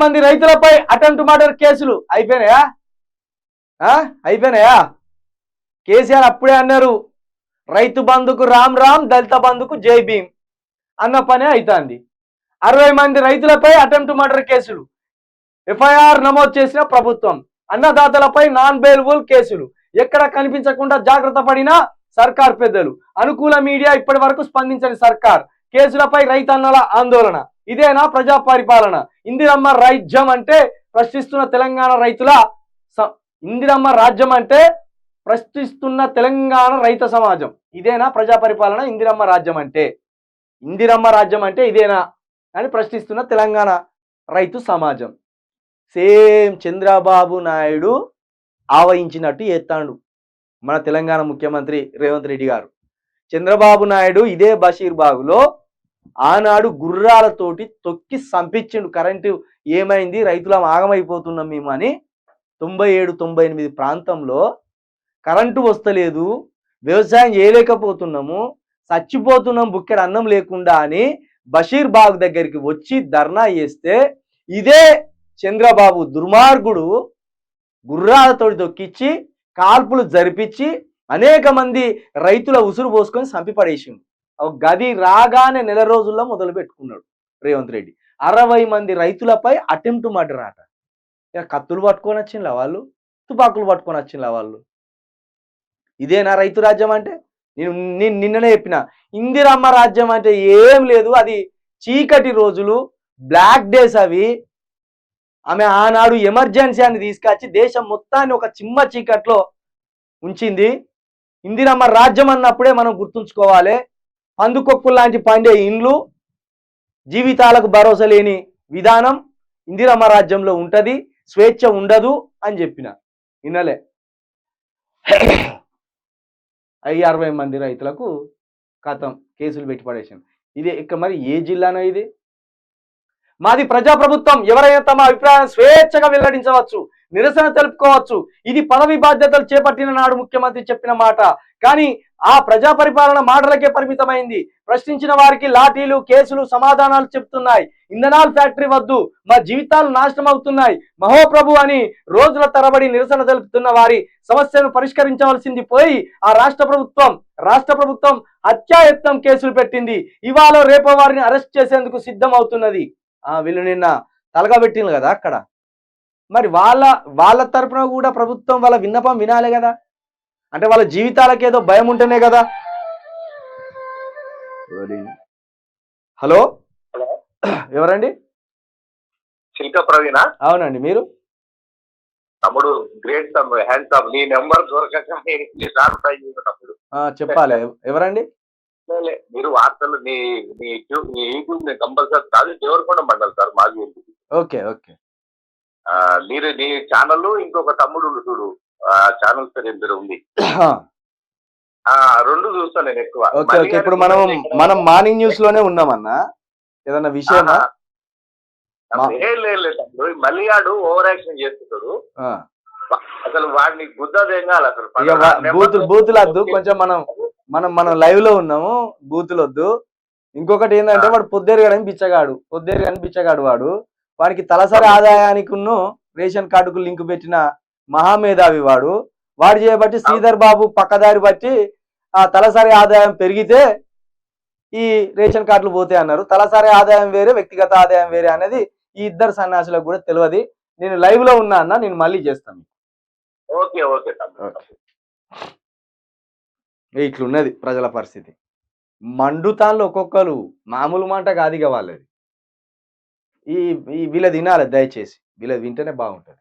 మంది రైతులపై attempt murder కేసులు అయిపోయినాయా? అయిపోయినాయా? కేసీఆర్ అప్పుడే అన్నారు రైతు బంధుకు రామ్ రామ్, దళిత బంధుకు జై భీమ్ అన్న పనే అవుతుంది. 60 మంది రైతులపై అటెంప్ట్ మర్డర్ కేసులు, ఎఫ్ఐఆర్ నమోదు చేసిన ప్రభుత్వం. అన్నదాతలపై నాన్ బెయిలబుల్ కేసులు, ఎక్కడ కనిపించకుండా జాగ్రత్త పడిన సర్కార్ పెద్దలు. అనుకూల మీడియా ఇప్పటి వరకు స్పందించని సర్కార్. కేసులపై రైతన్నల ఆందోళన. ఇదేనా ప్రజా పరిపాలన? ఇందిరమ్మ రాజ్యం అంటే ప్రశ్నిస్తున్న తెలంగాణ రైతుల ఇందిరమ్మ రాజ్యం అంటే ప్రశ్నిస్తున్న తెలంగాణ రైత సమాజం. ఇదేనా ప్రజా పరిపాలన? ఇందిరమ్మ రాజ్యం అంటే ఇదేనా అని ప్రశ్నిస్తున్న తెలంగాణ రైతు సమాజం. సేమ్ చంద్రబాబు నాయుడు ఆవహించినట్టు చేస్తాడు మన తెలంగాణ ముఖ్యమంత్రి రేవంత్ రెడ్డి గారు. చంద్రబాబు నాయుడు ఇదే బషీర్బాగులో ఆనాడు గుర్రాలతోటి తొక్కి సంపించిండు. కరెంటు ఏమైంది, రైతులం ఆగమైపోతున్నాం మేము అని 97-98 ప్రాంతంలో కరెంటు వస్తలేదు, వ్యవసాయం చేయలేకపోతున్నాము, చచ్చిపోతున్నాం బుక్కెడు అన్నం లేకుండా అని బషీర్బాగ్ దగ్గరికి వచ్చి ధర్నా చేస్తే ఇదే చంద్రబాబు దుర్మార్గుడు గుర్రాలతోటి తొక్కిచ్చి కాల్పులు జరిపించి అనేక మంది రైతుల ఉసురు పోసుకొని చంపిపడేసిండు. గది రాగానే నెల రోజుల్లో మొదలు పెట్టుకున్నాడు రేవంత్ రెడ్డి. 60 మంది రైతులపై అటెంప్ట్ మర్డర్ అట. ఇక కత్తులు పట్టుకొని వచ్చిండ్లా వాళ్ళు, తుపాకులు పట్టుకొని వచ్చిండ్లా వాళ్ళు. ఇదేనా రైతు రాజ్యం అంటే? నేను నిన్ననే చెప్పిన, ఇందిరమ్మ రాజ్యం అంటే ఏం లేదు, అది చీకటి రోజులు, బ్లాక్ డేస్ అవి. ఆమె ఆనాడు ఎమర్జెన్సీ అని తీసుకొచ్చి దేశం మొత్తాన్ని ఒక చిమ్మ చీకట్లో ఉంచింది. ఇందిరమ్మ రాజ్యం అన్నప్పుడే మనం గుర్తుంచుకోవాలి. పందుకొక్కులు లాంటి పండే ఇండ్లు, జీవితాలకు భరోసా లేని విధానం ఇందిరమ్మ రాజ్యంలో ఉంటది, స్వేచ్ఛ ఉండదు అని చెప్పిన. వినలే. 60 మంది రైతులకు కథం కేసులు పెట్టి పడేసాను. ఇది ఇక మరి ఏ జిల్లానో ఇది? మాది ప్రజాప్రభుత్వం, ఎవరైనా తమ అభిప్రాయాన్ని స్వేచ్ఛగా వెల్లడించవచ్చు, నిరసన తెలుపుకోవచ్చు. ఇది పదవి బాధ్యతలు చేపట్టిన నాడు ముఖ్యమంత్రి చెప్పిన మాట. కానీ ఆ ప్రజా పరిపాలన మాటలకే పరిమితమైంది. ప్రశ్నించిన వారికి లాఠీలు, కేసులు సమాధానాలు చెప్తున్నాయి. ఇంధనాల ఫ్యాక్టరీ వద్దు, మా జీవితాలు నాశనం అవుతున్నాయి మహోప్రభు అని రోజుల తరబడి నిరసన తెలుపుతున్న వారి సమస్యను పరిష్కరించవలసింది పోయి ఆ రాష్ట్ర ప్రభుత్వం హత్యాయత్నం కేసులు పెట్టింది. ఇవాళ రేపో వారిని అరెస్ట్ చేసేందుకు సిద్ధం అవుతున్నది. వీళ్ళు నిన్న తలగబెట్టింది కదా అక్కడ. మరి వాళ్ళ తరపున కూడా ప్రభుత్వం వాళ్ళ విన్నపం వినాలి కదా. అంటే వాళ్ళ జీవితాలకు ఏదో భయం ఉంటేనే కదా. హలో, ఎవరండి? శిల్క ప్రవీణ? అవునండి. మీరు? తమ్ముడు గ్రేట్ తమ్ముడు, హ్యాండ్స్ అప్. నీ నెంబర్ దొరకక చెప్పాలి. ఎవరండి మీరు? వార్తలు నీ యూట్యూబ్ కంపల్సరీ కాదు, దేవరకొండ మండలి సార్ మాజీ. Okay okay. మీరు నీ ఛానల్, ఇంకొక తమ్ముడు చూడు, ఛానల్ పేరు ఏం పేరు ఉంది, రెండు చూస్తాను నేను ఎక్కువ. Okay okay. ఇప్పుడు మనం మార్నింగ్ న్యూస్ లోనే ఉన్నామన్నా, ఏదన్నా విషయం? లేదు తమ్ముడు, మళ్ళీ ఆడు ఓవర్ యాక్షన్ చేస్తున్నాడు. అసలు వాడిని గుద్దదేంగాలి అసలు. బూతులు వద్దు కొంచెం, మనం లైవ్ లో ఉన్నాము, బూతులు వద్దు. ఇంకొకటి ఏంటంటే వాడు పొద్దేరుగాడని బిచ్చగాడు వాడికి తలసరి ఆదాయానికి రేషన్ కార్డుకు లింక్ పెట్టిన మహామేధావి వాడు చేయబట్టి శ్రీధర్ బాబు పక్కదారి బట్టి ఆ తలసరి ఆదాయం పెరిగితే ఈ రేషన్ కార్డులు పోతాయి అన్నారు. తలసరి ఆదాయం వేరే, వ్యక్తిగత ఆదాయం వేరే అనేది ఈ ఇద్దరు సన్యాసులకు కూడా తెలియదు. నేను లైవ్ లో ఉన్నా అన్న, నేను మళ్ళీ చేస్తాను. Okay okay. ఇట్లున్నది ప్రజల పరిస్థితి. మండుతాన్లు ఒక్కొక్కరు మామూలు మాట కాదుగా వాళ్ళది. వీళ్ళది వినాలి దయచేసి, వీళ్ళది వింటేనే బాగుంటుంది.